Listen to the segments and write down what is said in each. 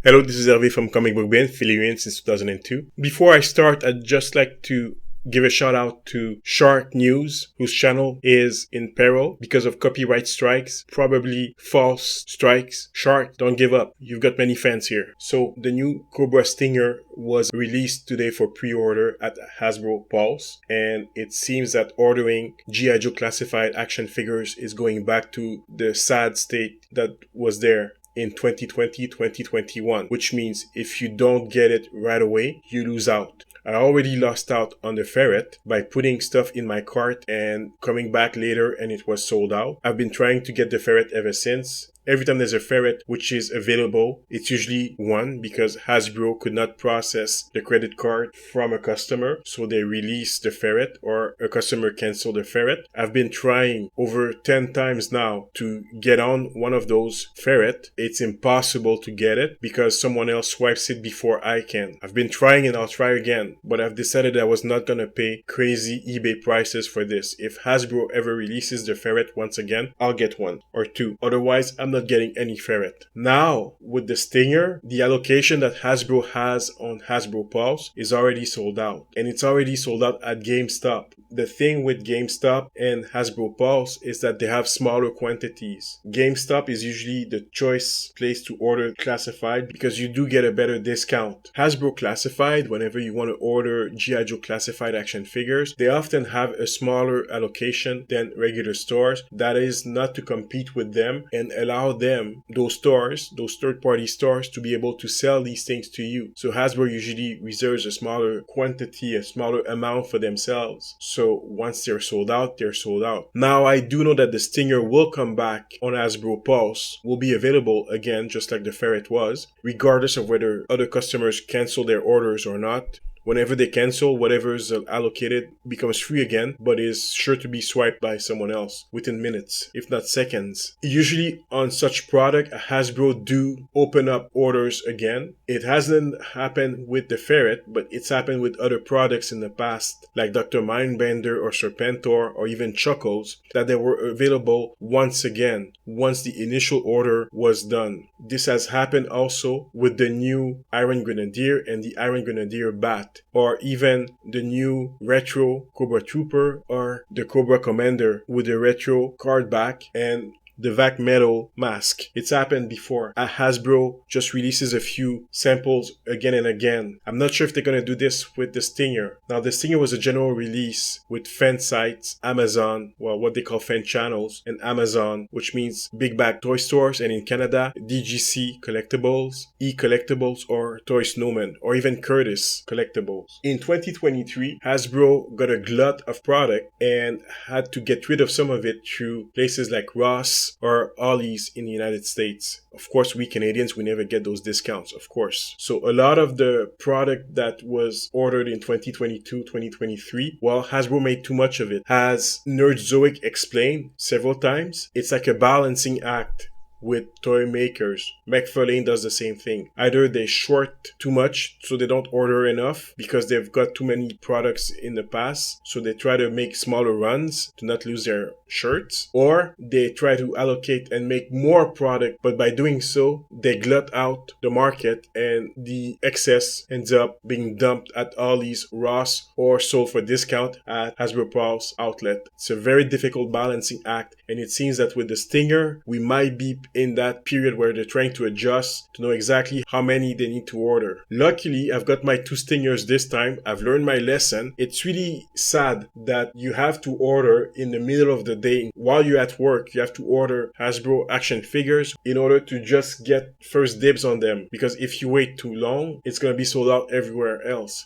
Hello, this is Hervé from Comic Book Bin, filling you in since 2002. Before I start, I'd just like to give a shout out to Shark News, whose channel is in peril because of copyright strikes, probably false strikes. Shark, don't give up. You've got many fans here. So the new Cobra Stinger was released today for pre-order at Hasbro Pulse, and it seems that ordering G.I. Joe classified action figures is going back to the sad state that was there in 2020, 2021, which means if you don't get it right away, you lose out. I already lost out on the ferret by putting stuff in my cart and coming back later and it was sold out. I've been trying to get the ferret ever since. Every time there's a ferret which is available, it's usually one because Hasbro could not process the credit card from a customer, so they release the ferret or a customer cancel the ferret. I've been trying over 10 times now to get on one of those ferret. It's impossible to get it because someone else swipes it before I can. I've been trying and I'll try again, but I've decided I was not gonna pay crazy eBay prices for this. If Hasbro ever releases the ferret once again, I'll get one or two. Otherwise, I'm not getting any ferret. Now, with the Stinger, the allocation that Hasbro has on Hasbro Pulse is already sold out. And it's already sold out at GameStop. The thing with GameStop and Hasbro Pulse is that they have smaller quantities. GameStop is usually the choice place to order classified because you do get a better discount. Hasbro Classified, whenever you want to order G.I. Joe classified action figures, they often have a smaller allocation than regular stores. That is not to compete with them and allow them, those stores, those third-party stores, to be able to sell these things to you. So Hasbro usually reserves a smaller quantity, a smaller amount for themselves. So once they're sold out, they're sold out. Now I do know that the Stinger will come back on Hasbro Pulse, will be available again just like the ferret was, regardless of whether other customers cancel their orders or not. Whenever they cancel, whatever is allocated becomes free again, but is sure to be swiped by someone else within minutes, if not seconds. Usually on such product, Hasbro do open up orders again. It hasn't happened with the ferret, but it's happened with other products in the past, like Dr. Mindbender or Serpentor or even Chuckles, that they were available once again, once the initial order was done. This has happened also with the new Iron Grenadier and the Iron Grenadier Bat, or even the new retro Cobra Trooper or the Cobra Commander with the retro card back and the Vac Metal mask. It's happened before. Hasbro just releases a few samples again and again. I'm not sure if they're going to do this with the Stinger. Now, the Stinger was a general release with fan sites, Amazon, well, what they call fan channels, and Amazon, which means big bag toy stores, and in Canada, DGC Collectibles, E-Collectibles, or Toy Snowman, or even Curtis Collectibles. In 2023, Hasbro got a glut of product and had to get rid of some of it through places like Ross, or Ollie's in the United States. Of course, we Canadians, we never get those discounts, of course. So a lot of the product that was ordered in 2022, 2023, well, Hasbro made too much of it. As Nerdzoic explained several times, it's like a balancing act with toy makers. McFarlane does the same thing. Either they short too much so they don't order enough because they've got too many products in the past, so they try to make smaller runs to not lose their shirts, or they try to allocate and make more product, but by doing so they glut out the market and the excess ends up being dumped at Ollie's, Ross, or sold for discount at Hasbro Pulse outlet. It's a very difficult balancing act, and it seems that with the Stinger we might be in that period where they're trying to adjust to know exactly how many they need to order. Luckily, I've got my 2 Stingers this time. I've learned my lesson. It's really sad that you have to order in the middle of the day. While you're at work, you have to order Hasbro action figures in order to just get first dibs on them. Because if you wait too long, it's going to be sold out everywhere else.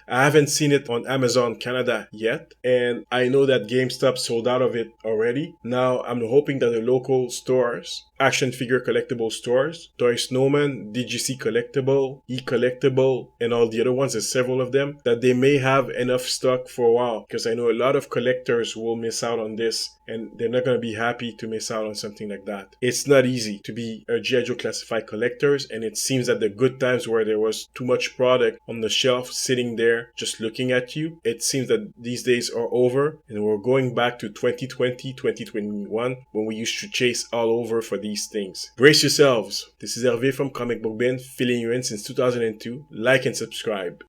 I haven't seen it on Amazon Canada yet, and I know that GameStop sold out of it already. Now, I'm hoping that the local stores, action figure collectible stores, Toy Snowman, DGC Collectible, E-Collectible, and all the other ones, there's several of them, that they may have enough stock for a while, because I know a lot of collectors will miss out on this and they're not going to be happy to miss out on something like that. It's not easy to be a G.I. Joe classified collectors, and it seems that the good times where there was too much product on the shelf sitting there just looking at you, it seems that these days are over, and we're going back to 2020, 2021, when we used to chase all over for these things. Brace yourselves. This is Hervé from Comic Book Bin, filling you in since 2002. Like and subscribe.